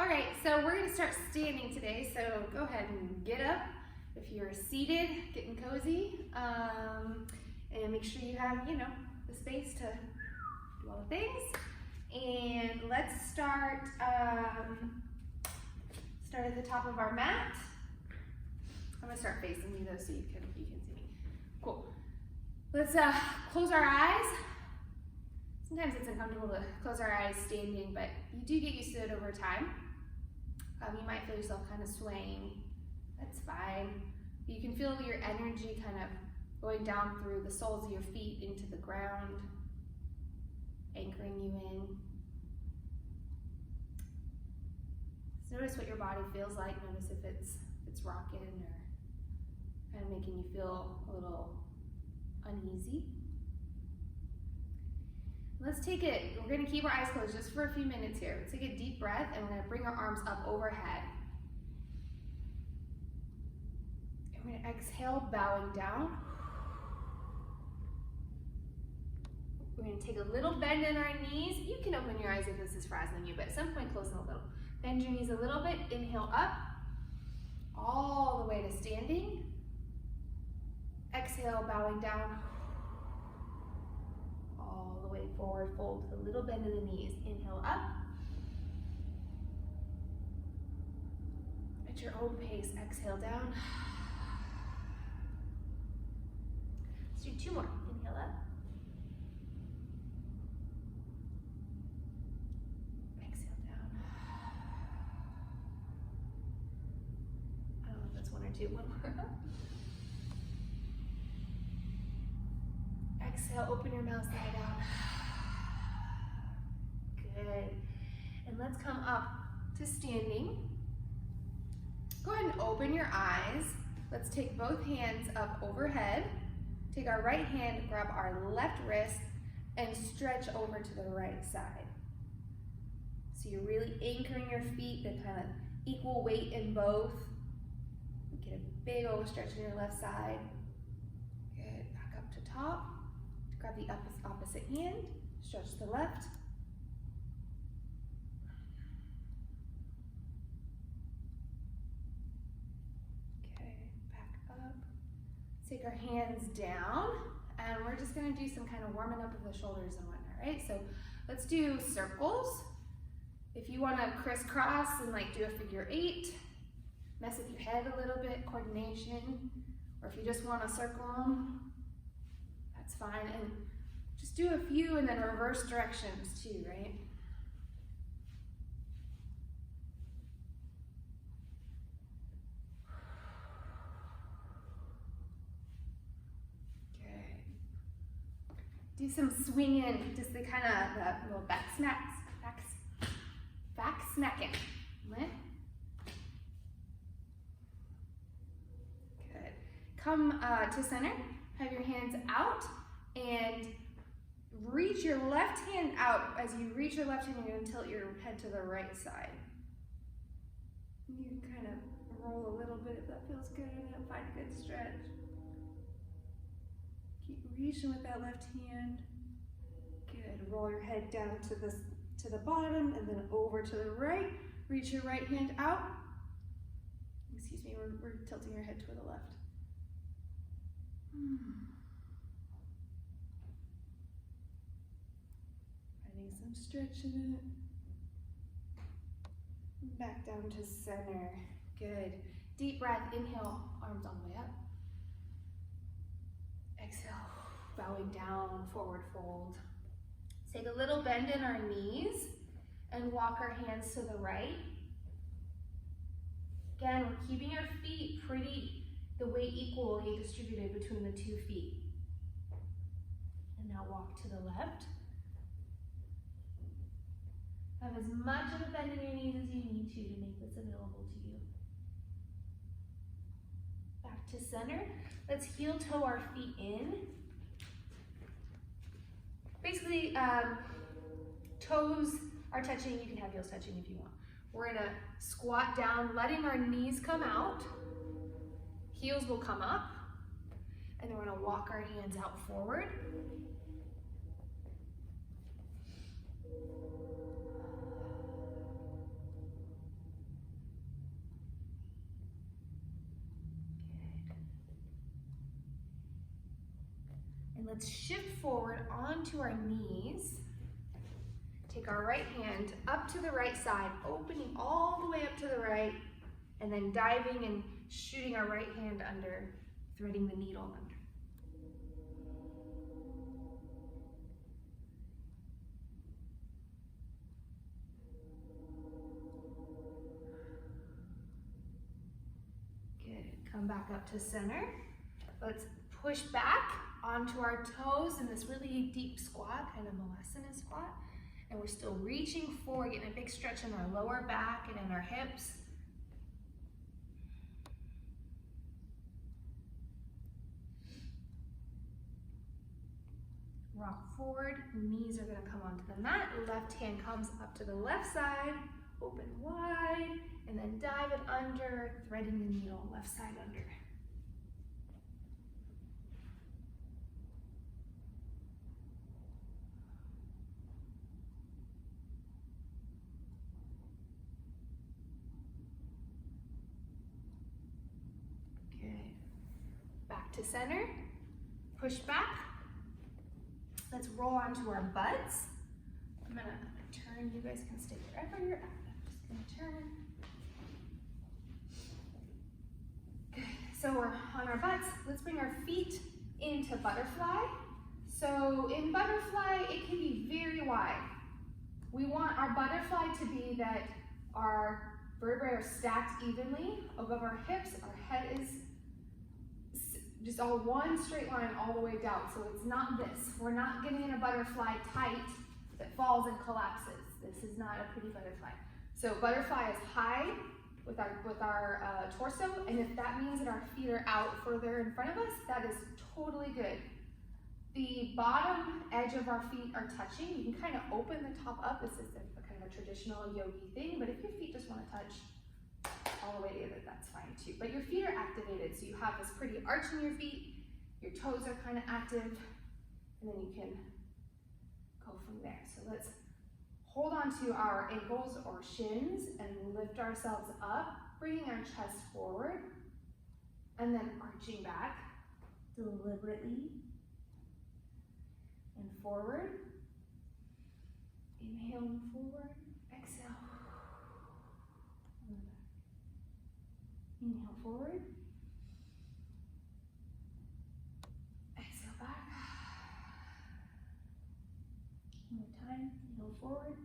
All right, so we're gonna start standing today, so go ahead and get up. If you're seated, getting cozy, and make sure you have, the space to do all the things. And let's start at the top of our mat. I'm gonna start facing you though, so you can see me. Cool. Let's close our eyes. Sometimes it's uncomfortable to close our eyes standing, but you do get used to it over time. You might feel yourself kind of swaying. That's fine. You can feel your energy kind of going down through the soles of your feet into the ground, anchoring you in. So notice what your body feels like. Notice if it's rocking or kind of making you feel a little uneasy. Let's take it, we're gonna keep our eyes closed just for a few minutes here. Let's take a deep breath and we're gonna bring our arms up overhead. And we're gonna exhale, bowing down. We're gonna take a little bend in our knees. You can open your eyes if this is frazzling you, but at some point close them a little. Bend your knees a little bit, inhale up, all the way to standing. Exhale, bowing down. All the way forward, fold a little bend in the knees. Inhale up. At your own pace, exhale down. Let's do two more. Inhale up. Exhale down. I don't know if that's one or two. One more. Exhale, open your mouth, lie down. Good. And let's come up to standing. Go ahead and open your eyes. Let's take both hands up overhead. Take our right hand, grab our left wrist, and stretch over to the right side. So you're really anchoring your feet, the kind of equal weight in both. Get a big old stretch in your left side. Good, back up to top. Grab the opposite hand, stretch the left. Okay, back up. Take our hands down, and we're just gonna do some kind of warming up of the shoulders and whatnot, right? So let's do circles. If you wanna crisscross and do a figure 8, mess with your head a little bit, coordination, or if you just wanna circle them, that's fine, and just do a few and then reverse directions too, right? Good. Do some swinging, just the kind of little back smacks, back smacking. Good. Come to center. Have your hands out and reach your left hand out. As you reach your left hand, you're going to tilt your head to the right side. You can kind of roll a little bit if that feels good, and find a good stretch. Keep reaching with that left hand. Good. Roll your head down to the bottom and then over to the right. Reach your right hand out. Excuse me, we're tilting your head toward the left. Finding some stretch in it. Back down to center. Good. Deep breath. Inhale, arms all the way up. Exhale, bowing down, forward fold. Take a little bend in our knees and walk our hands to the right. Again, we're keeping our feet the weight equally distributed between the 2 feet. And now walk to the left. Have as much of a bend in your knees as you need to make this available to you. Back to center. Let's heel toe our feet in. Basically, toes are touching. You can have heels touching if you want. We're gonna squat down, letting our knees come out. Heels will come up, and then we're gonna walk our hands out forward. Let's shift forward onto our knees. Take our right hand up to the right side, opening all the way up to the right, and then diving and shooting our right hand under, threading the needle under. Good. Come back up to center. Let's push back onto our toes in this really deep squat, kind of Malasana squat. And we're still reaching forward, getting a big stretch in our lower back and in our hips. Rock forward, knees are gonna come onto the mat. Left hand comes up to the left side, open wide, and then dive it under, threading the needle, left side under. To center, push back. Let's roll onto our butts. I'm gonna turn, you guys can stay wherever you're at. I'm just gonna turn. Good. So we're on our butts. Let's bring our feet into butterfly. So in butterfly, it can be very wide. We want our butterfly to be that our vertebrae are stacked evenly above our hips. Our head is just all one straight line all the way down. So it's not this. We're not getting in a butterfly tight that falls and collapses. This is not a pretty butterfly. So butterfly is high with our torso, and if that means that our feet are out further in front of us, that is totally good. The bottom edge of our feet are touching. You can kind of open the top up. This is a kind of a traditional yogi thing, but if your feet just want to touch all the way together, that's fine too. But your feet are activated, so you have this pretty arch in your feet, your toes are kind of active, and then you can go from there. So let's hold on to our ankles or shins and lift ourselves up, bringing our chest forward, and then arching back deliberately and forward. Inhale and forward, exhale. Inhale forward. Exhale back. One more time. Inhale forward.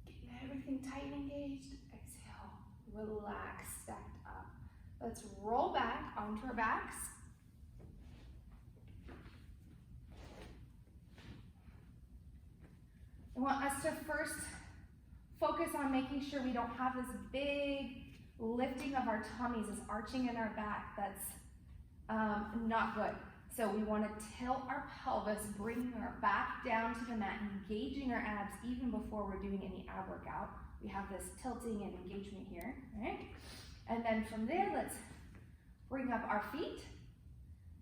Getting everything tight and engaged. Exhale. Relax, stacked up. Let's roll back onto our backs. I want us to first focus on making sure we don't have this big lifting of our tummies, this arching in our back. That's not good. So we want to tilt our pelvis, bringing our back down to the mat, engaging our abs even before we're doing any ab workout. We have this tilting and engagement here, right? And then from there, let's bring up our feet,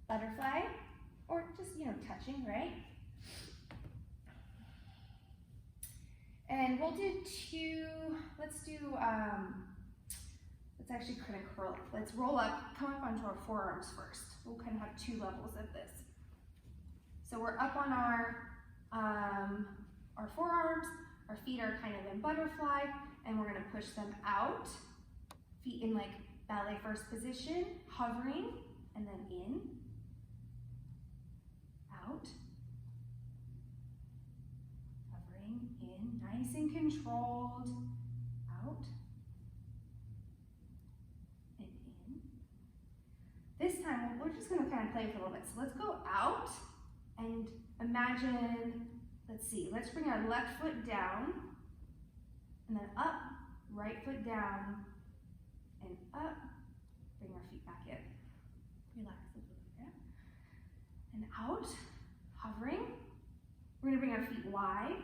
butterfly, or just, touching, right? And we'll do let's actually kind of curl up. Let's roll up, come up onto our forearms first. We'll kind of have two levels of this. So we're up on our forearms, our feet are kind of in butterfly, and we're gonna push them out. Feet in like ballet first position, hovering, and then in, out, hovering, in, nice and controlled, out, and in. This time, we're just gonna kind of play with it a little bit. So let's go out and imagine, let's bring our left foot down, and then up, right foot down, and up, bring our feet back in. Relax a little bit, and out, hovering. We're gonna bring our feet wide,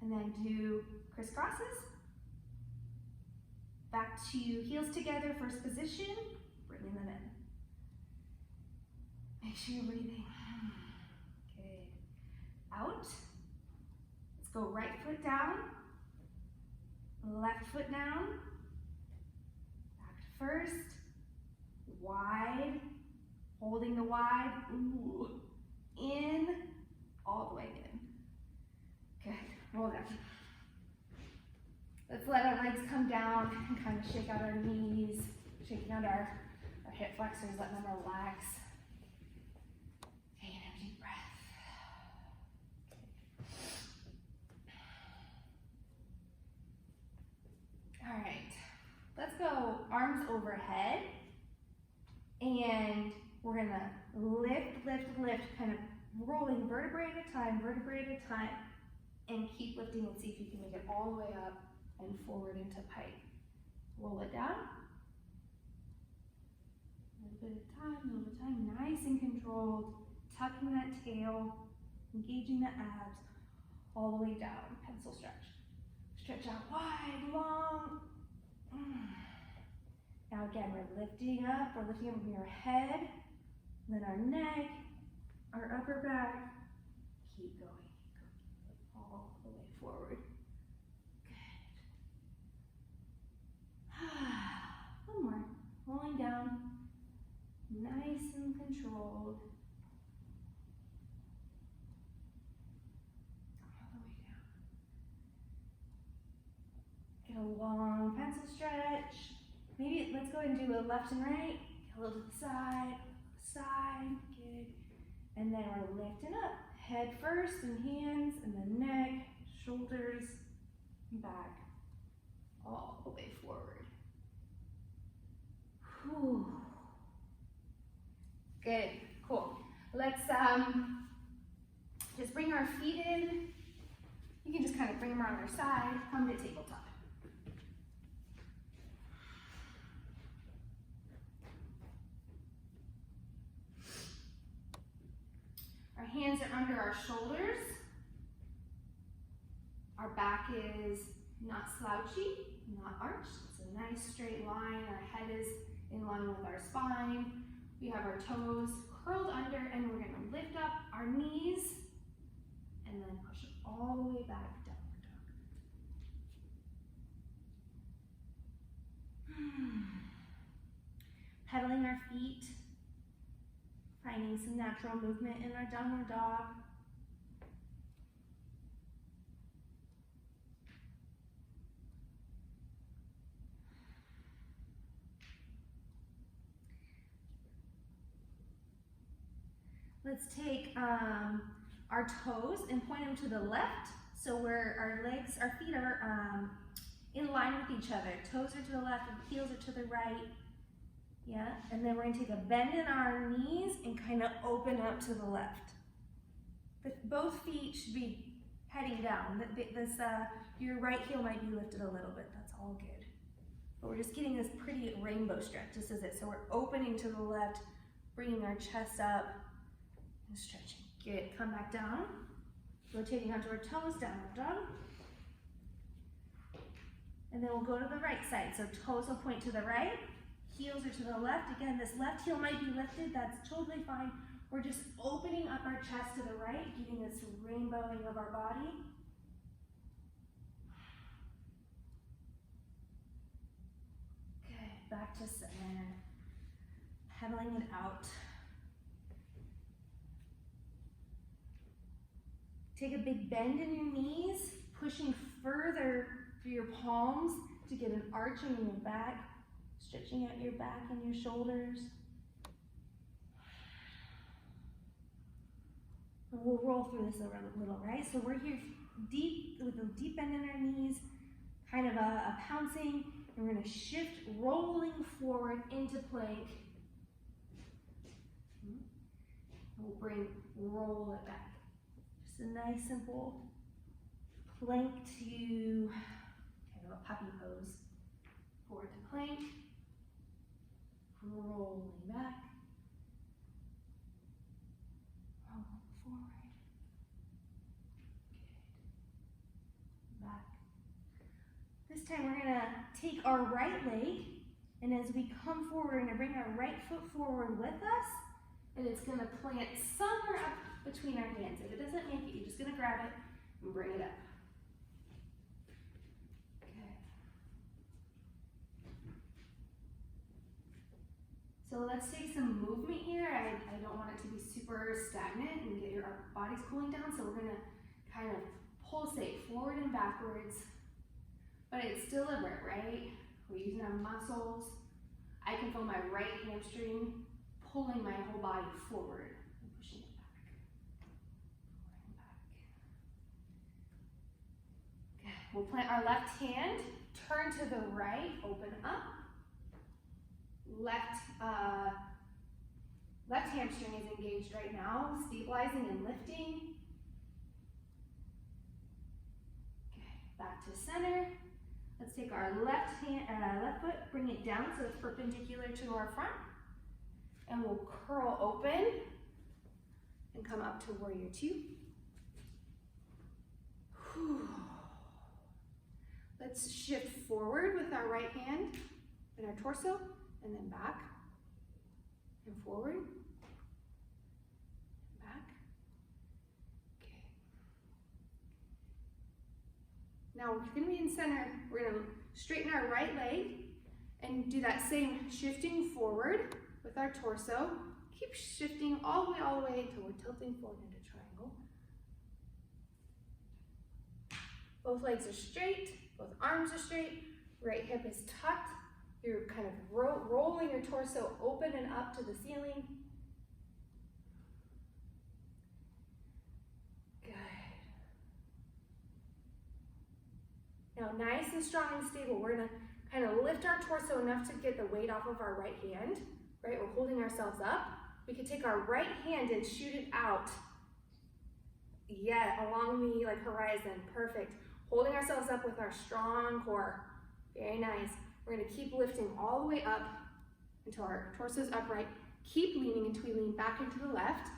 and then do crisscrosses. Back to heels together, first position, bringing them in. Make sure you're breathing. Good. Out. Let's go right foot down, left foot down, back first, wide, Holding the wide, ooh, in, all the way in. Good, roll down. Let's let our legs come down and kind of shake out our knees, shaking out our hip flexors, letting them relax. Take a deep breath. All right, let's go arms overhead, and we're gonna lift, lift, lift, kind of rolling vertebrae at a time, and keep lifting and see if you can make it all the way up and forward into pike. Roll it down. A little bit of time, nice and controlled, tucking that tail, engaging the abs, all the way down, pencil stretch. Stretch out wide, long. Now again, we're lifting up from your head, then our neck, our upper back. Keep going, all the way forward. Good. One more, rolling down, nice and controlled. Get a long pencil stretch. Maybe let's go ahead and do a left and right. A little to the side, good. And then we're lifting up. Head first and hands, and then neck, shoulders, and back. All the way forward. Whew. Good, cool. Let's just bring our feet in. You can just kind of bring them around their side, come to tabletop. Our hands are under our shoulders. Our back is not slouchy, not arched. It's a nice straight line. Our head is in line with our spine. We have our toes curled under, and we're gonna lift up our knees and then push it all the way back, downward dog. Pedaling our feet, finding some natural movement in our downward dog. Let's take our toes and point them to the left. So where our feet are in line with each other. Toes are to the left and heels are to the right. Yeah, and then we're gonna take a bend in our knees and kind of open up to the left. Both feet should be heading down. Your right heel might be lifted a little bit, that's all good. But we're just getting this pretty rainbow stretch, this is it. So we're opening to the left, bringing our chest up, and stretching. Good, come back down. Rotating onto our toes, downward dog. And then we'll go to the right side. So toes will point to the right, heels are to the left. Again, this left heel might be lifted, that's totally fine. We're just opening up our chest to the right, getting this rainbowing of our body. Good, back to center. Pedaling it out. Take a big bend in your knees, pushing further through your palms to get an arching in your back, stretching out your back and your shoulders. And we'll roll through this a little, right? So we're here deep, with a deep bend in our knees, kind of a pouncing, and we're gonna shift, rolling forward into plank. And we'll roll it back. Just a nice, simple plank to kind of a puppy pose. Forward to plank, rolling back, rolling forward, good, back. This time we're gonna take our right leg, and as we come forward, we're gonna bring our right foot forward with us, and it's gonna plant somewhere up between our hands. If it doesn't make it, you're just gonna grab it and bring it up. So let's take some movement here. I don't want it to be super stagnant and get our bodies cooling down. So we're gonna kind of pulsate forward and backwards, but it's deliberate, right? We're using our muscles. I can feel my right hamstring pulling my whole body forward and pushing it back. Okay, we'll plant our left hand, turn to the right, open up. Left hamstring is engaged right now, stabilizing and lifting. Okay, back to center. Let's take our left foot, bring it down so it's perpendicular to our front. And we'll curl open and come up to warrior two. Whew. Let's shift forward with our right hand and our torso, and then back and forward, and back. Okay. Now we're gonna be in center. We're gonna straighten our right leg and do that same shifting forward with our torso. Keep shifting all the way until we're tilting forward into triangle. Both legs are straight, both arms are straight, right hip is tucked. You're kind of rolling your torso open and up to the ceiling. Good. Now nice and strong and stable, we're gonna kind of lift our torso enough to get the weight off of our right hand, right? We're holding ourselves up. We could take our right hand and shoot it out. Yeah, along the horizon, perfect. Holding ourselves up with our strong core, very nice. We're gonna keep lifting all the way up until our torso is upright. Keep leaning until we lean back into the left,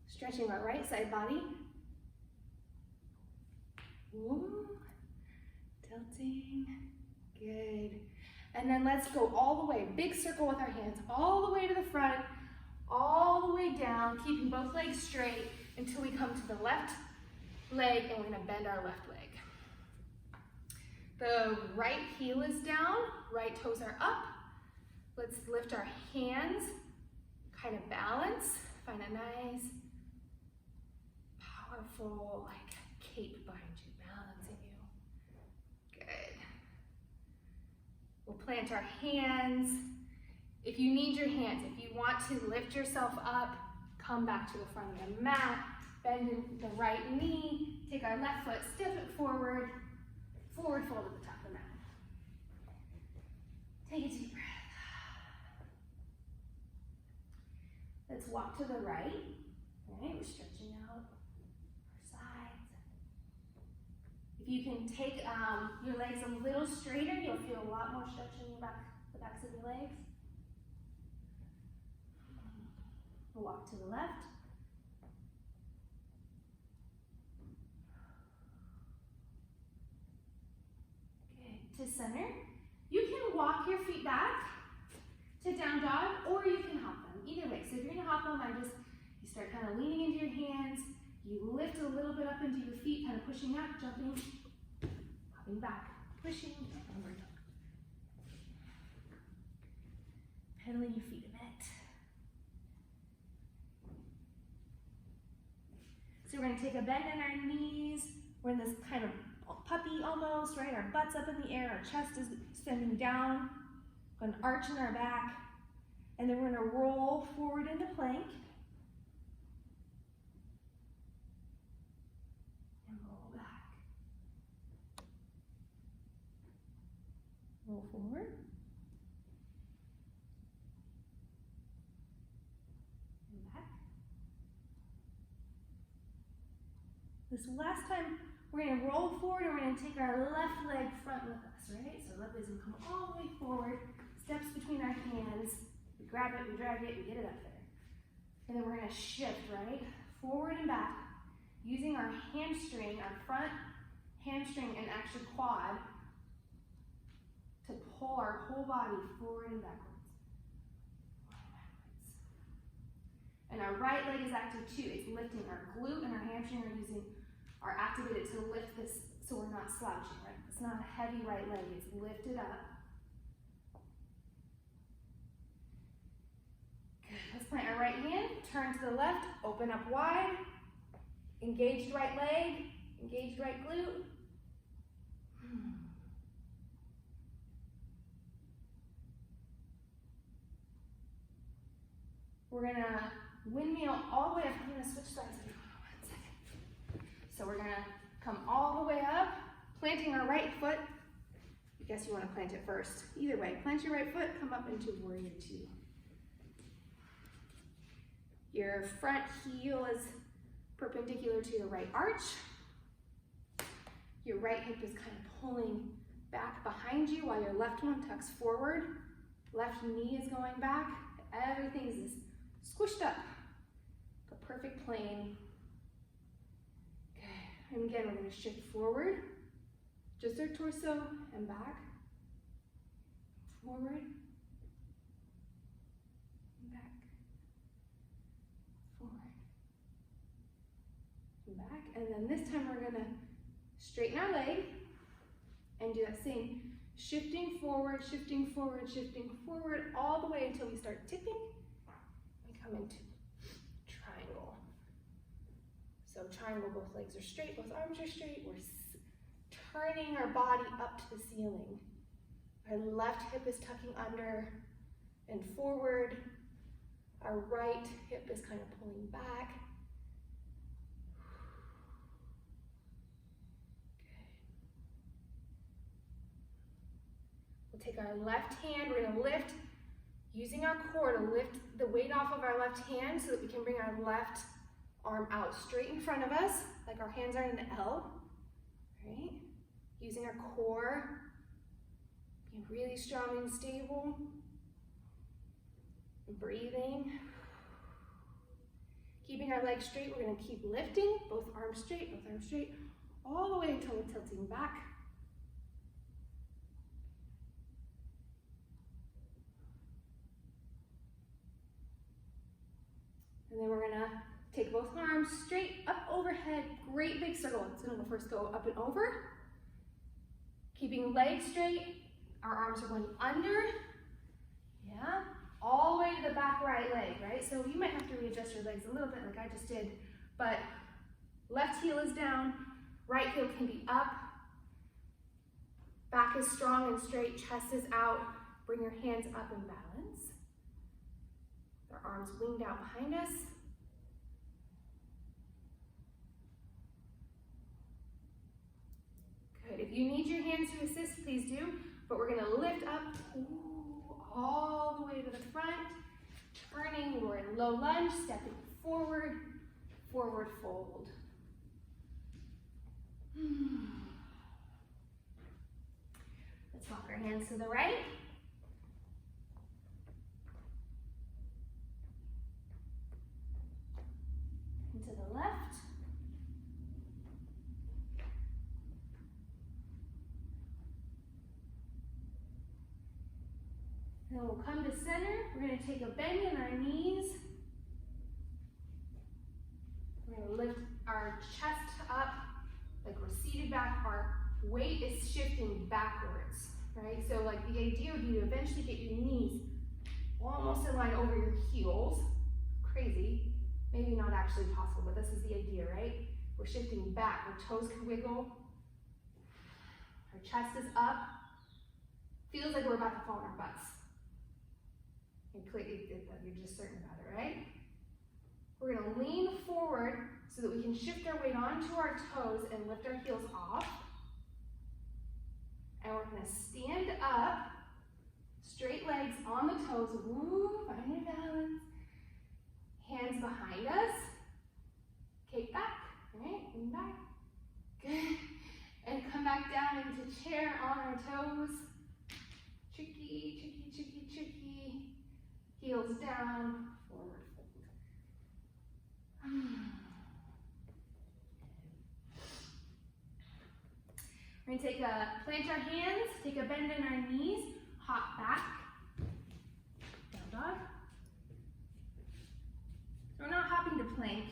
stretching our right side body. Ooh, tilting, good. And then let's go all the way, big circle with our hands, all the way to the front, all the way down, keeping both legs straight until we come to the left leg, and we're gonna bend our left leg. The right heel is down, right toes are up. Let's lift our hands, kind of balance, find a nice, powerful, cape behind you, balancing you. Good. We'll plant our hands. If you need your hands, if you want to lift yourself up, come back to the front of the mat, bend in the right knee, take our left foot, step it forward, forward fold at the top of the mat. Take a deep breath. Let's walk to the right. All right, we're stretching out our sides. If you can take your legs a little straighter, you'll feel a lot more stretch in the backs of your legs. We'll walk to the left. To center. You can walk your feet back to down dog, or you can hop them. Either way. So if you're gonna hop them, you start kind of leaning into your hands. You lift a little bit up into your feet, kind of pushing up, jumping, hopping back, pushing, and we're done. Pedaling your feet a bit. So we're gonna take a bend in our knees. We're in this kind of puppy almost, right? Our butt's up in the air, our chest is extending down. We're gonna arch in our back, and then we're gonna roll forward into plank. And roll back. Roll forward. And back. This last time, we're gonna roll forward, and we're gonna take our left leg front with us, right? So left leg's gonna come all the way forward, steps between our hands. We grab it, we drag it, we get it up there. And then we're gonna shift, right? Forward and back, using our hamstring, our front hamstring and actually quad, to pull our whole body forward and backwards. And our right leg is active too. It's lifting. Our glute and our hamstring are activated to lift this so we're not slouching, right? It's not a heavy right leg, it's lifted up. Let's plant our right hand, turn to the left, open up wide, engaged right leg, engaged right glute. We're gonna windmill all the way up. I'm gonna switch sides. 1 second. So we're gonna come all the way up, planting our right foot. I guess you wanna plant it first. Either way, plant your right foot, come up into warrior two. Your front heel is perpendicular to your right arch. Your right hip is kind of pulling back behind you while your left one tucks forward. Left knee is going back. Everything is squished up. A perfect plane. Okay, and again, we're gonna shift forward. Just our torso and back. Forward. And back. Forward. And back. And then this time we're gonna straighten our leg and do that same shifting forward, shifting forward, shifting forward, all the way until we start tipping. We come into triangle. So triangle, both legs are straight, both arms are straight. We're turning our body up to the ceiling. Our left hip is tucking under and forward. Our right hip is kind of pulling back. We'll take our left hand, we're gonna lift, using our core to lift the weight off of our left hand so that we can bring our left arm out straight in front of us, like our hands are in the L, right? Using our core, being really strong and stable. Breathing. Keeping our legs straight, we're gonna keep lifting, both arms straight, all the way until we're tilting back. And then we're gonna take both arms straight up overhead, great big circle. It's gonna first go up and over. Keeping legs straight, our arms are going under, yeah, all the way to the back right leg, right? So you might have to readjust your legs a little bit like I just did, but left heel is down, right heel can be up, back is strong and straight, chest is out, bring your hands up in balance. Our arms winged out behind us. Good. If you need your hands to assist, please do. But we're gonna lift up all the way to the front, turning, we're in low lunge, stepping forward, forward fold. Let's walk our hands to the right. And to the left. Then we'll come to center. We're going to take a bend in our knees. We're going to lift our chest up like we're seated back. Our weight is shifting backwards, right? So like the idea would be to eventually get your knees almost in line over your heels. Crazy. Maybe not actually possible, but this is the idea, right? We're shifting back. Our toes can wiggle. Our chest is up. Feels like we're about to fall on our butts. You're just certain about it, right? We're going to lean forward so that we can shift our weight onto our toes and lift our heels off. And we're going to stand up, straight legs on the toes. Woo, find your balance. Hands behind us. Kick back, right? Lean back. Good. And come back down into chair on our toes. Tricky, tricky, tricky, tricky. Heels down, forward fold. We're going to plant our hands, take a bend in our knees, hop back, down dog. We're not hopping to plank,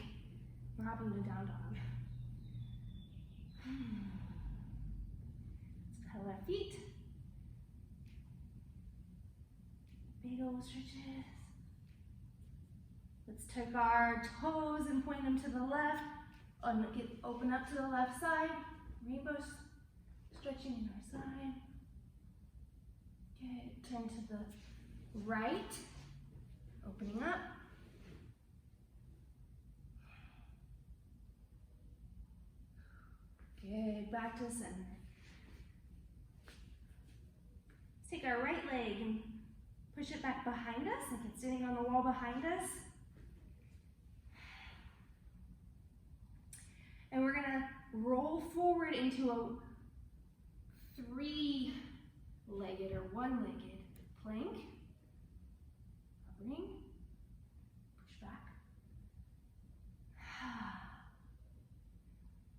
we're hopping to down dog. Let's pedal our feet. Big old stretches. Let's take our toes and point them to the left. Open up to the left side. Rainbow stretching in our side. Good. Turn to the right. Opening up. Good. Back to center. Let's take our right leg and push it back behind us, like it's sitting on the wall behind us. And we're gonna roll forward into a three-legged or one-legged plank. Hovering, push back.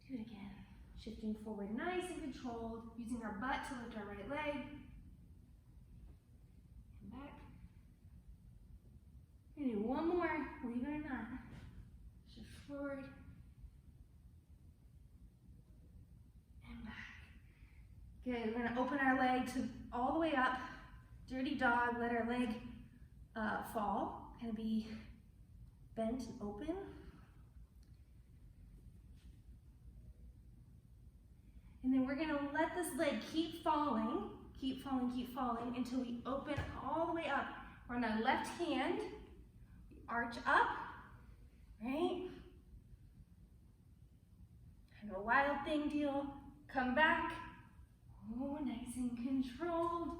Do it again. Shifting forward nice and controlled, using our butt to lift our right leg. And back. We're gonna do one more, believe it or not. Shift forward. Good, we're gonna open our leg to all the way up. Dirty dog, let our leg fall. Gonna be bent and open. And then we're gonna let this leg keep falling until we open all the way up. We're on our left hand, we arch up, right? Kind of a wild thing deal, come back. Oh, nice and controlled.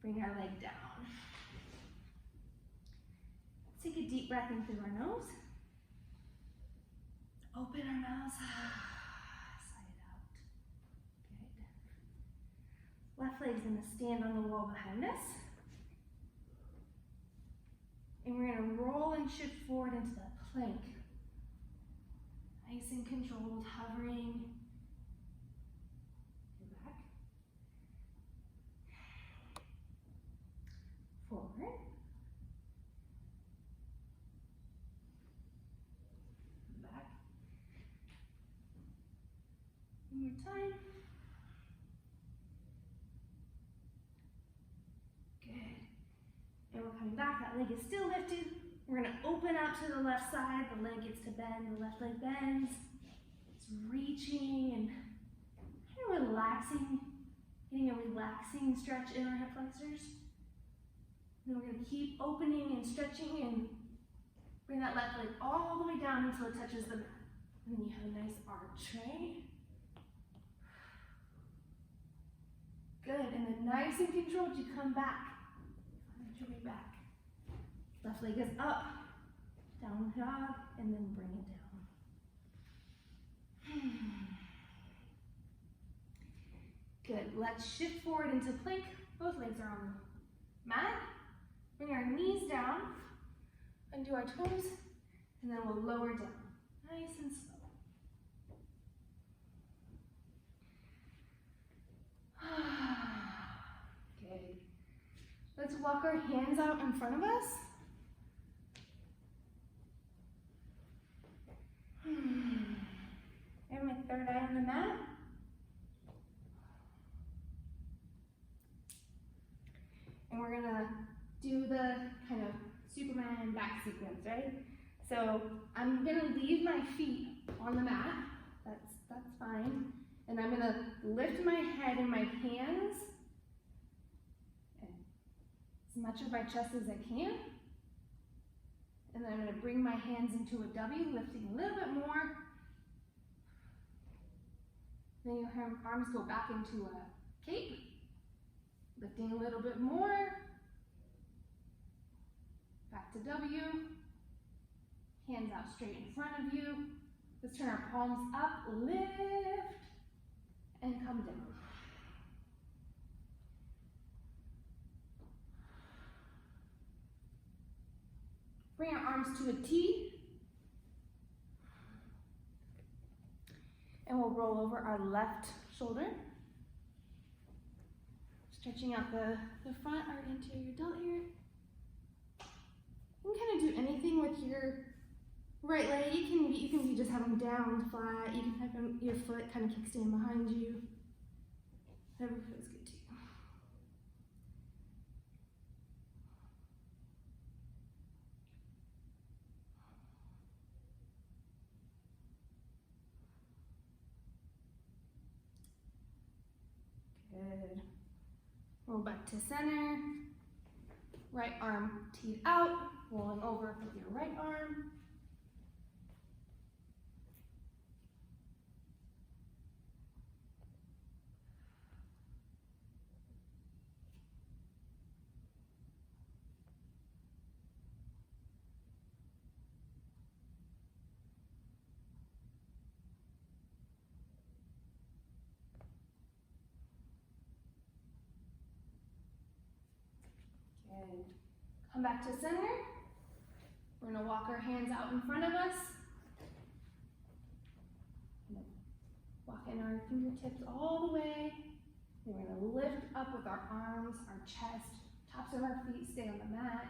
Bring our leg down. Let's take a deep breath in through our nose. Open our mouths. Sigh it out. Good. Left leg's gonna stand on the wall behind us. And we're gonna roll and shift forward into that plank. Nice and controlled, hovering. Forward. Back. One more time. Good. And we're coming back. That leg is still lifted. We're going to open up to the left side. The leg gets to bend. The left leg bends. It's reaching and kind of relaxing, getting a relaxing stretch in our hip flexors. Then we're going to keep opening and stretching and bring that left leg all the way down until it touches the mat. And then you have a nice arch, right? Good, and then nice and controlled, you come back. Find your way back. Left leg is up, down dog, and then bring it down. Good, let's shift forward into plank. Both legs are on the mat. Bring our knees down, undo our toes, and then we'll lower down. Nice and slow. Good. Let's walk our hands out in front of us. And my third eye on the mat. And we're gonna do the kind of Superman back sequence, right? So I'm gonna leave my feet on the mat. That's fine. And I'm gonna lift my head and my hands as much of my chest as I can. And then I'm gonna bring my hands into a W, lifting a little bit more. Then your arms go back into a cape, lifting a little bit more. Back to W, hands out straight in front of you. Let's turn our palms up, lift, and come down. Bring our arms to a T, and we'll roll over our left shoulder. Stretching out the front, our anterior delt here. You can kind of do anything with your right leg. You can just have them down flat. You can have your foot kind of kickstand behind you. Whatever feels good to you. Roll back to center. Right arm teed out, rolling over with your right arm. Good. Come back to center. We're gonna walk our hands out in front of us. Walk in our fingertips all the way. And we're gonna lift up with our arms, our chest, tops of our feet stay on the mat.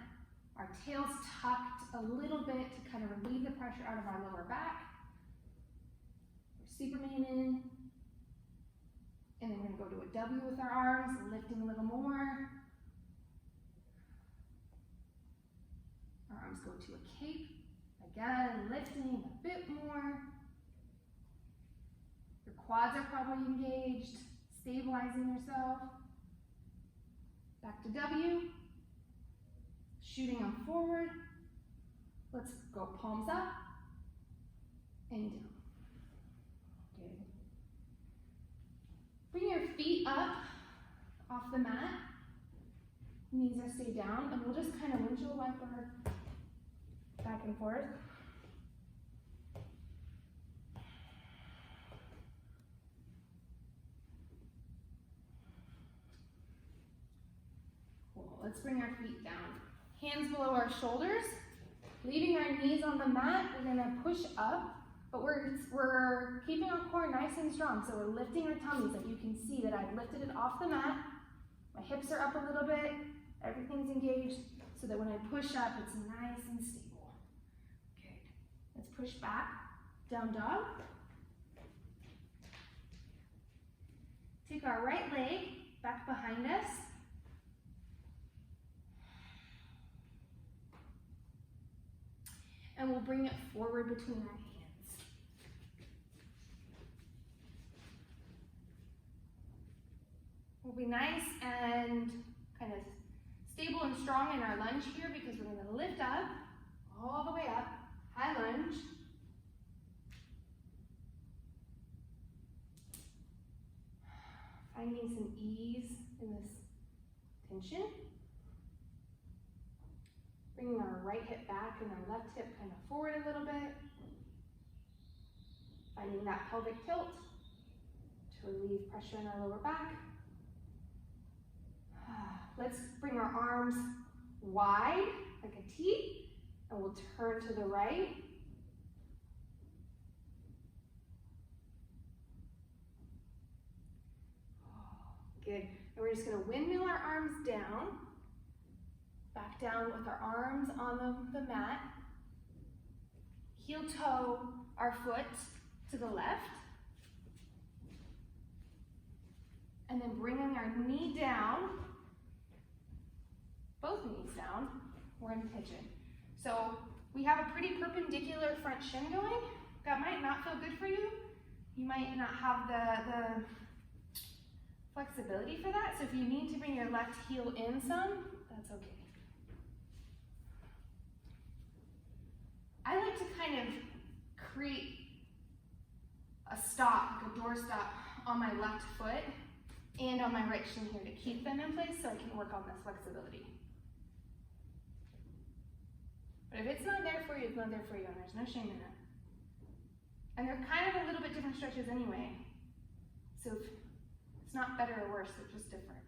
Our tails tucked a little bit to kind of relieve the pressure out of our lower back. We're Supermaning. And then we're gonna go to a W with our arms, lifting a little more. Our arms go to a cape. Again, lifting a bit more. Your quads are probably engaged, stabilizing yourself. Back to W. Shooting them forward. Let's go palms up and down. Good. Bring your feet up off the mat. Knees are stay down, and we'll just kind of windshield wiper back and forth. Cool. Let's bring our feet down. Hands below our shoulders. Leaving our knees on the mat, we're gonna push up, but we're keeping our core nice and strong. So we're lifting our tummies. Like you can see that I've lifted it off the mat. My hips are up a little bit. Everything's engaged so that when I push up, it's nice and stable. Good. Let's push back, down dog. Take our right leg back behind us. And we'll bring it forward between our hands. We'll be nice and kind of stable and strong in our lunge here because we're going to lift up, all the way up, high lunge. Finding some ease in this tension. Bringing our right hip back and our left hip kind of forward a little bit. Finding that pelvic tilt to relieve pressure in our lower back. Let's bring our arms wide, like a T, and we'll turn to the right. Good. And we're just going to windmill our arms down. Back down with our arms on the mat. Heel toe our foot to the left. And then bringing our knee down, both knees down, we're in pigeon. So we have a pretty perpendicular front shin going. That might not feel good for you. You might not have the flexibility for that. So if you need to bring your left heel in some, that's okay. I like to kind of create a stop, like a door stop on my left foot and on my right shin here to keep them in place so I can work on this flexibility. But if it's not there for you, it's not there for you, and there's no shame in that. And they're kind of a little bit different stretches anyway. So it's not better or worse, they're just different.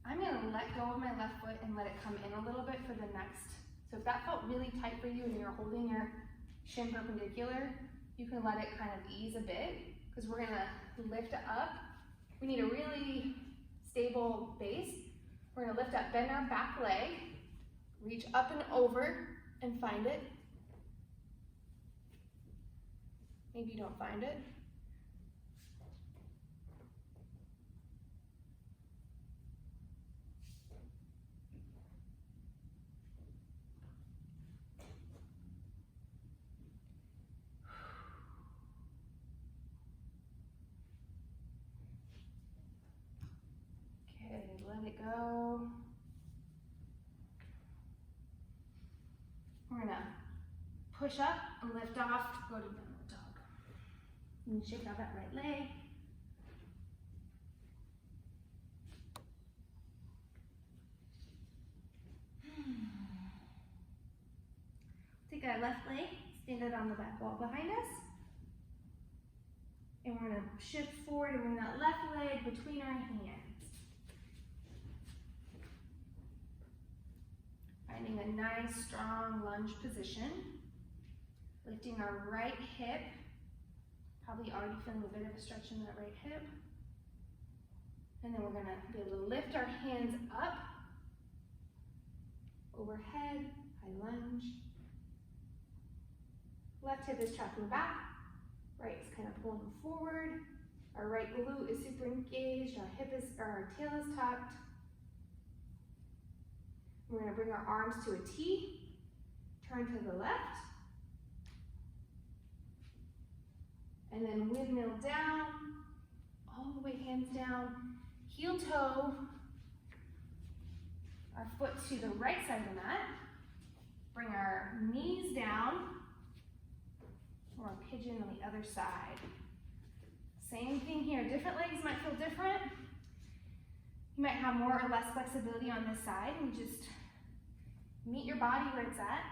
I'm going to let go of my left foot and let it come in a little bit for the next. So if that felt really tight for you and you're holding your shin perpendicular, you can let it kind of ease a bit because we're going to lift it up. We need a really stable base. We're going to lift up, bend our back leg, reach up and over and find it. Maybe you don't find it. it go. We're gonna push up and lift off, go to downward dog. And shake out that right leg. Take our left leg, stand it on the back wall behind us. And we're gonna shift forward and bring that left leg between our hands. Finding a nice, strong lunge position. Lifting our right hip. Probably already feeling a bit of a stretch in that right hip. And then we're gonna be able to lift our hands up, overhead, high lunge. Left hip is tracking back, right is kind of pulling forward. Our right glute is super engaged, our tail is tucked. We're gonna bring our arms to a T, turn to the left, and then windmill down, all the way hands down, heel toe, our foot to the right side of the mat. Bring our knees down, or a pigeon on the other side. Same thing here, different legs might feel different. You might have more or less flexibility on this side, and you just meet your body where it's at.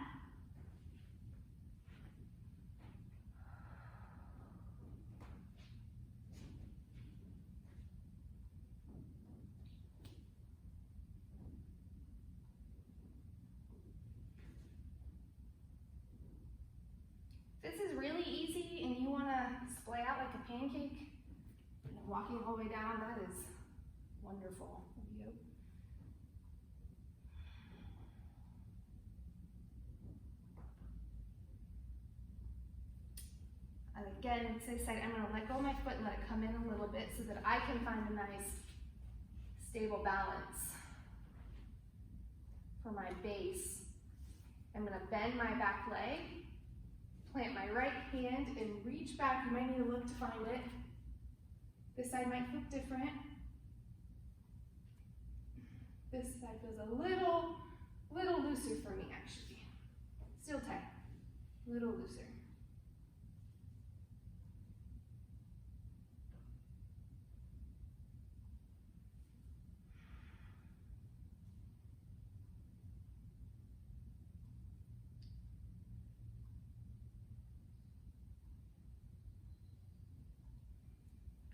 This is really easy and you want to splay out like a pancake, and walking all the way down, that is wonderful. Yep. And again, to the side, I'm going to let go of my foot and let it come in a little bit so that I can find a nice stable balance for my base. I'm going to bend my back leg. Plant my right hand and reach back. You might need to look to find it. This side might look different. This side feels a little looser for me actually. Still tight, a little looser.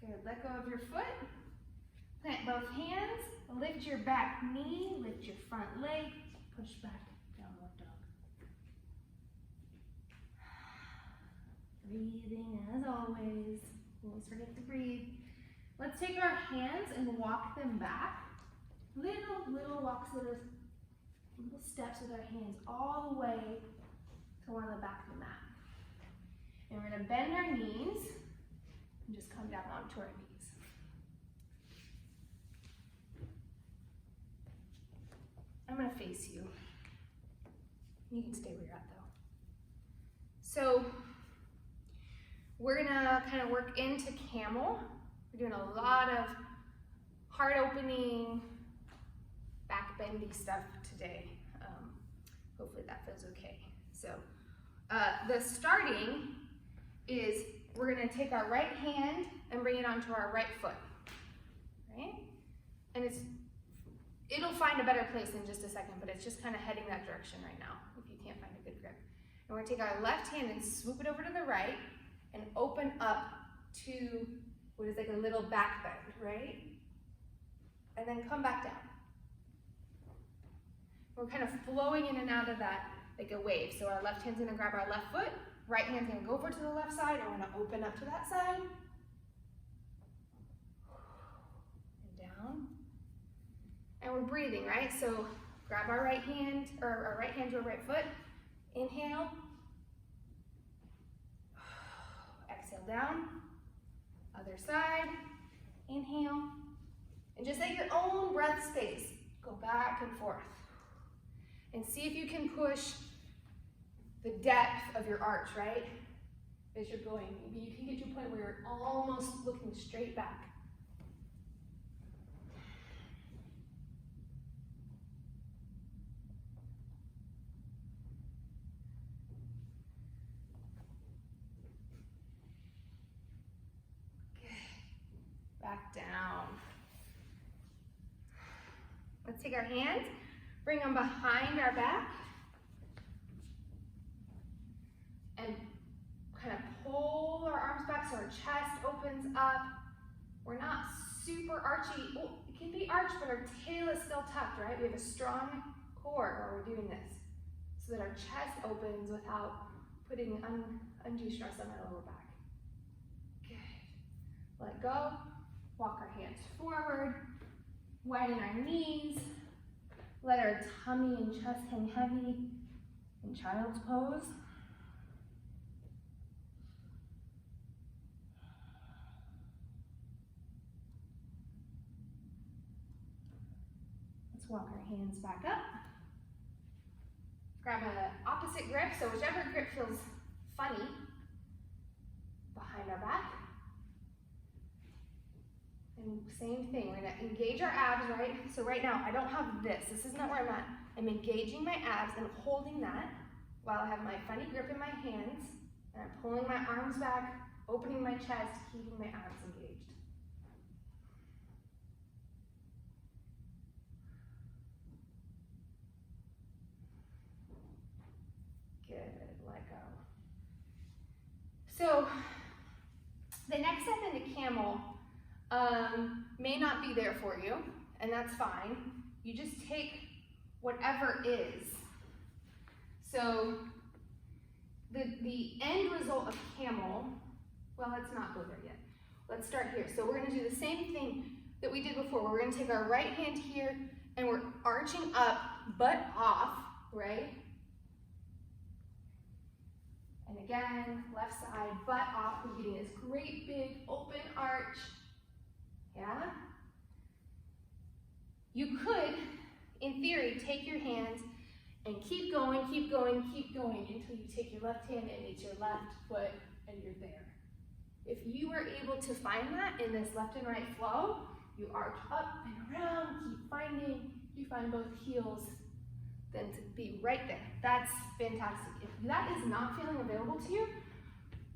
Good, let go of your foot, plant both hands, lift your back knee, lift your front leg, push back, downward dog. Breathing as always, always forget to breathe. Let's take our hands and walk them back. Little walks, little steps with our hands all the way to one of the back of the mat. And we're gonna bend our knees and just come down onto our knees. I'm gonna face you. You can stay where you're at though. So we're gonna kind of work into camel. We're doing a lot of heart opening, back bendy stuff today. Hopefully that feels okay. So the starting is we're gonna take our right hand and bring it onto our right foot, right? And it'll find a better place in just a second, but it's just kind of heading that direction right now if you can't find a good grip. And we're gonna take our left hand and swoop it over to the right and open up to what is like a little back bend, right? And then come back down. We're kind of flowing in and out of that like a wave. So our left hand's gonna grab our left foot, right hand's gonna go over to the left side, and we're gonna open up to that side. And down. And we're breathing, right? So grab our right hand, or our right hand to our right foot. Inhale. Exhale down. Other side. Inhale. And just at your own breath space, go back and forth. And see if you can push the depth of your arch, right? As you're going. Maybe you can get to a point where you're almost looking straight back. back down. Let's take our hands, bring them behind our back, and kind of pull our arms back so our chest opens up. We're not super archy. Oh, it can be arched, but our tail is still tucked, right? We have a strong core while we're doing this so that our chest opens without putting undue stress on our lower back. Good. Let go. Walk our hands forward. Widen our knees. Let our tummy and chest hang heavy in child's pose. Let's walk our hands back up. Grab an opposite grip, so whichever grip feels funny, behind our back. And same thing, we're gonna engage our abs, right? So right now, I don't have this. This is not where I'm at. I'm engaging my abs and holding that while I have my funny grip in my hands, and I'm pulling my arms back, opening my chest, keeping my abs engaged. Good, let go. So, the next step into camel may not be there for you, and that's fine. You just take whatever is. So the end result of camel, well, let's not go there yet. Let's start here. So we're gonna do the same thing that we did before. We're gonna take our right hand here and we're arching up, butt off, right? And again, left side, butt off. We're getting this great big open arch. Yeah? You could, in theory, take your hands and keep going until you take your left hand and it's your left foot and you're there. If you were able to find that in this left and right flow, you arch up and around, you find both heels, then to be right there. That's fantastic. If that is not feeling available to you,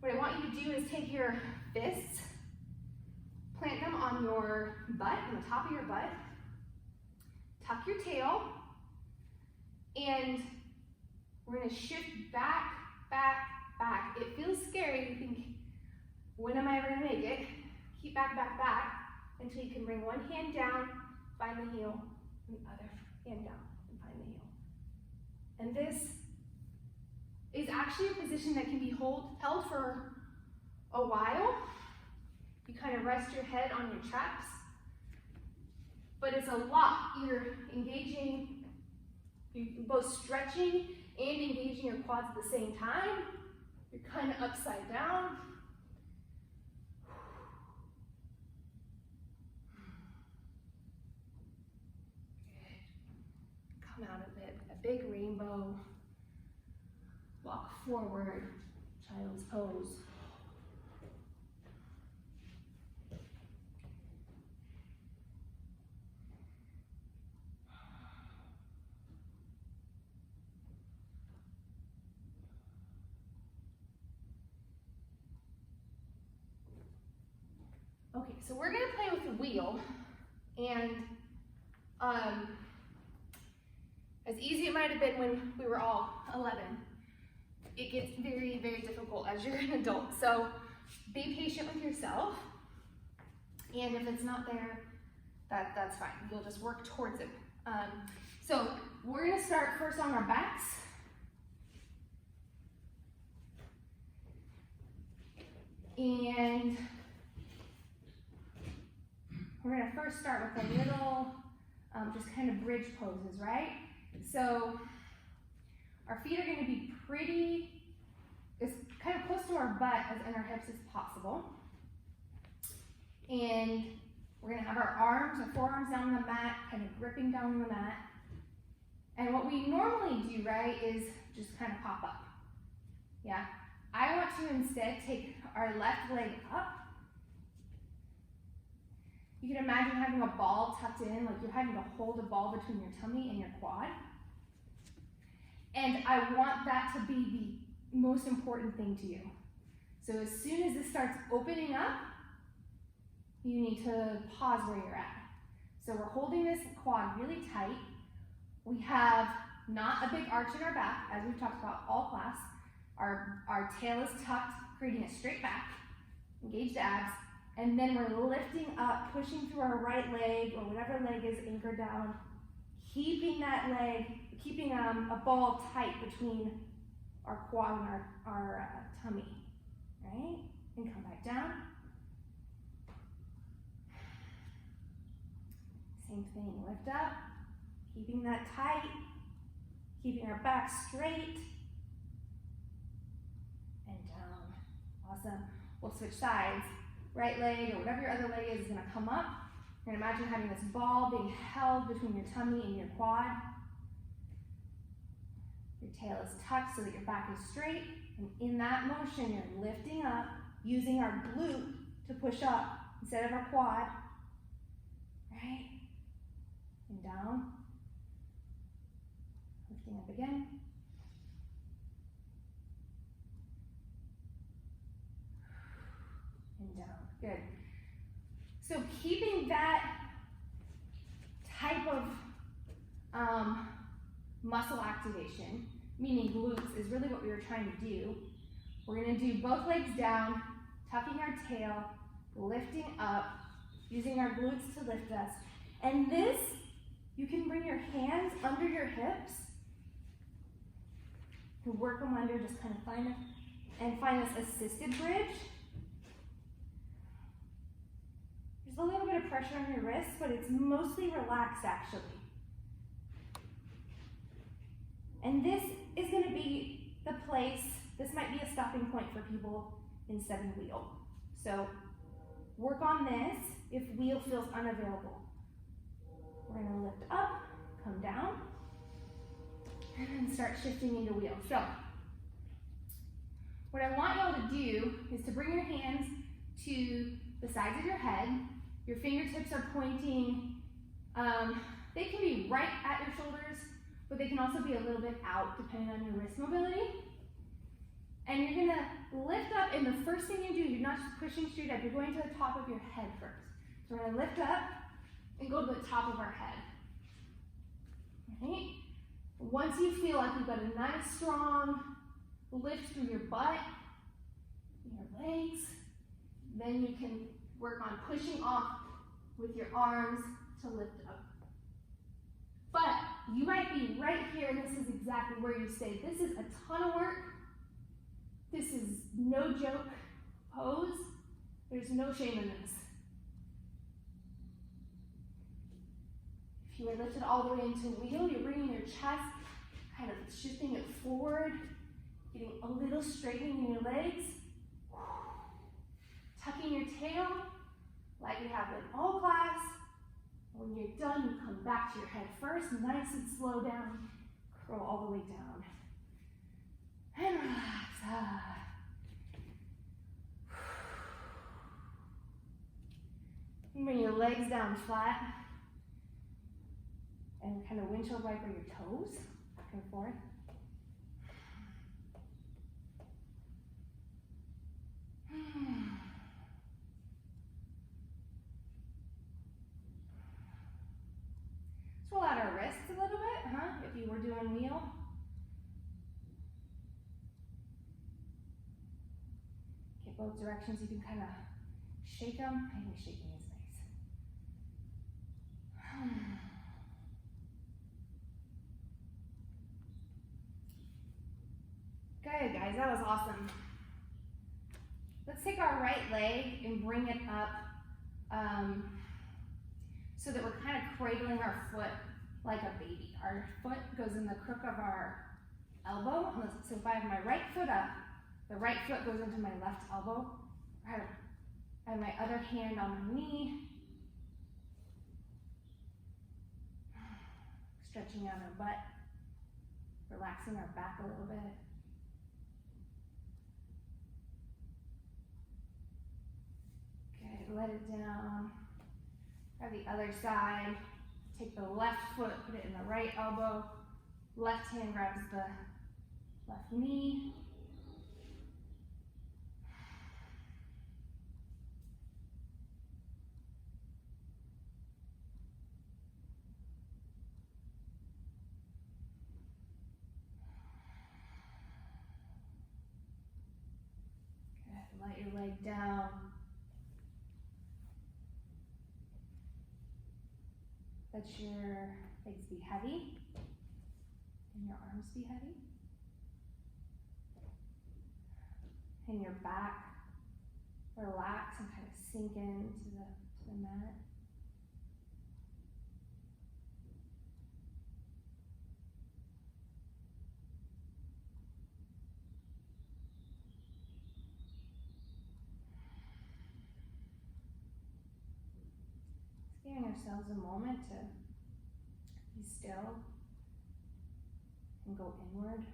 what I want you to do is take your fists, plant them on your butt, on the top of your butt, tuck your tail, and we're gonna shift back, back, back. It feels scary. You think, when am I ever gonna make it? Keep back, back, back, until you can bring one hand down, find the heel, and the other hand down, and find the heel. And this is actually a position that can be held for a while. You kind of rest your head on your traps, but it's a lot. You're engaging, you're both stretching and engaging your quads at the same time. You're kind of upside down. Good. Come out of it, a big rainbow. Walk forward, child's pose. Okay, so we're gonna play with the wheel, and as easy it might have been when we were all 11, it gets very, very difficult as you're an adult. So be patient with yourself, and if it's not there, that's fine. You'll just work towards it. So we're gonna start first on our backs. And we're gonna first start with a little, just kind of bridge poses, right? So our feet are gonna be pretty, as kind of close to our butt and our hips as possible. And we're gonna have our arms, our forearms down on the mat, kind of gripping down on the mat. And what we normally do, right, is just kind of pop up. Yeah? I want to instead take our left leg up. You can imagine having a ball tucked in, like you're having to hold a ball between your tummy and your quad. And I want that to be the most important thing to you. So as soon as this starts opening up, you need to pause where you're at. So we're holding this quad really tight. We have not a big arch in our back, as we've talked about all class. Our tail is tucked, creating a straight back. Engage the abs. And then we're lifting up, pushing through our right leg or whatever leg is anchored down, keeping that leg, keeping a ball tight between our quad and our tummy, right? And come back down. Same thing, lift up, keeping that tight, keeping our back straight, and down. Awesome. We'll switch sides. Right leg or whatever your other leg is gonna come up. You're gonna imagine having this ball being held between your tummy and your quad. Your tail is tucked so that your back is straight. And in that motion, you're lifting up, using our glute to push up instead of our quad. Right? And down. Lifting up again. And down. Good. So keeping that type of muscle activation, meaning glutes, is really what we were trying to do. We're going to do both legs down, tucking our tail, lifting up, using our glutes to lift us. And this, you can bring your hands under your hips. You can work them under, just kind of find this assisted bridge. There's a little bit of pressure on your wrists, but it's mostly relaxed actually. And this is going to be the place, this might be a stopping point for people in 7-wheel. So work on this if wheel feels unavailable. We're going to lift up, come down, and then start shifting into wheel. So what I want y'all to do is to bring your hands to the sides of your head. Your fingertips are pointing, they can be right at your shoulders, but they can also be a little bit out depending on your wrist mobility. And you're gonna lift up, and the first thing you do, you're not just pushing straight up, you're going to the top of your head first. So we're gonna lift up and go to the top of our head. Right? Once you feel like you've got a nice strong lift through your butt, your legs, then you can work on pushing off with your arms to lift up. But you might be right here, and this is exactly where you stay. This is a ton of work. This is no joke pose. There's no shame in this. If you are lifted all the way into wheel, you're bringing your chest, kind of shifting it forward, getting a little straightening in your legs, tucking your tail like we have in all class. When you're done, you come back to your head first, nice and slow down, curl all the way down. And relax. And bring your legs down flat. And kind of windshield wiper your toes, back and forth. Let's roll out our wrists a little bit, if you were doing wheel. Get both directions, you can kind of shake them. I think shaking is nice. Good, guys, that was awesome. Let's take our right leg and bring it up so that we're kind of cradling our foot like a baby. Our foot goes in the crook of our elbow. So if I have my right foot up, the right foot goes into my left elbow. I have my other hand on my knee. Stretching out our butt, relaxing our back a little bit. Good, let it down. Grab the other side. Take the left foot, put it in the right elbow. Left hand grabs the left knee. right leg down. Let your legs be heavy and your arms be heavy. And your back relax and kind of sink into the mat. Just giving ourselves a moment to be still and go inward.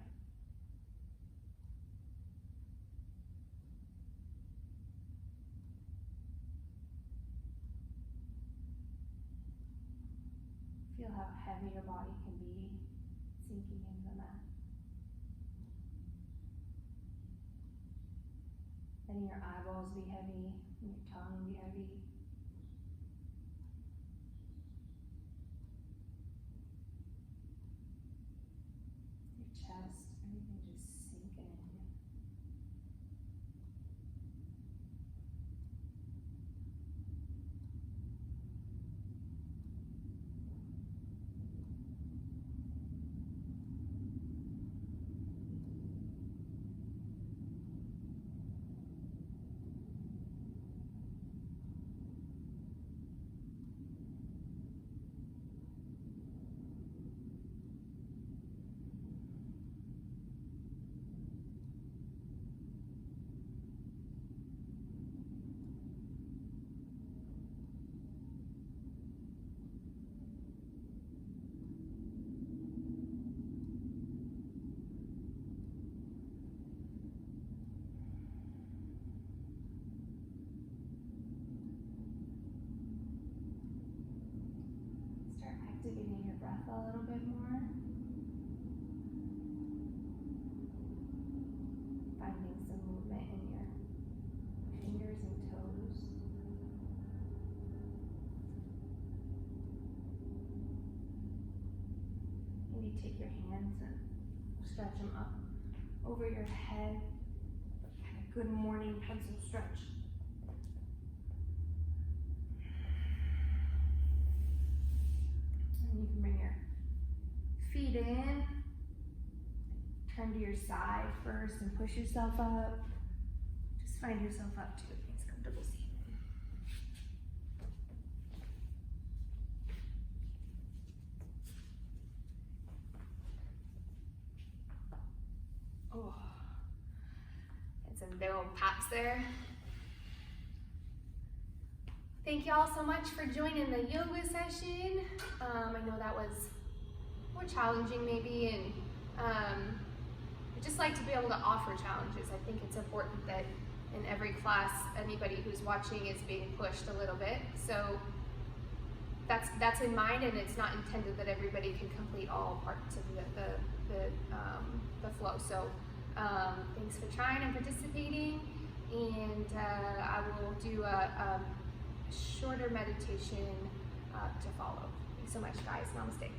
Feel how heavy your body can be sinking into the mat. Letting your eyeballs be heavy and your tongue be heavy. Your chest, everything just sinking in. Activating your breath a little bit more. Finding some movement in your fingers and toes. Maybe take your hands and stretch them up over your head. Kind of good morning pencil stretch. You can bring your feet in, turn to your side first and push yourself up. Just find yourself up to a nice comfortable seat. Oh, and some big old pops there. Thank you all so much for joining the yoga session. I know that was more challenging maybe, and I just like to be able to offer challenges. I think it's important that in every class, anybody who's watching is being pushed a little bit. So that's in mind, and it's not intended that everybody can complete all parts of the flow. So thanks for trying and participating, and I will do a shorter meditation to follow. Thanks so much, guys. Namaste.